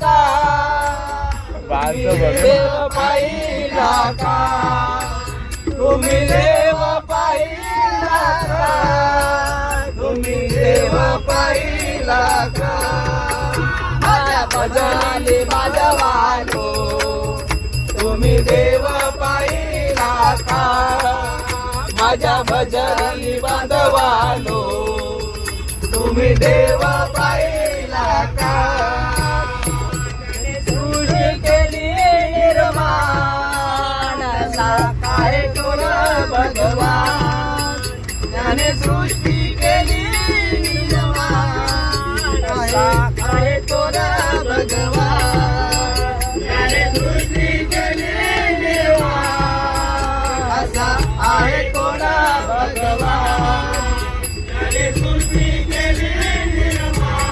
का देव पाहिला का तुम्ही देव पाहिला का तुम्ही देव पाहिला का माझ्या भजनी वाजवालो तुम्ही देव पाहिला का माझ्या भजनी वाजवालो तुम्ही देव पाहिला का सृष्टी केली निर्माण साकाय तुर भगवान त्याने सृष्टी केली निर्माण साकाय तुर भगवान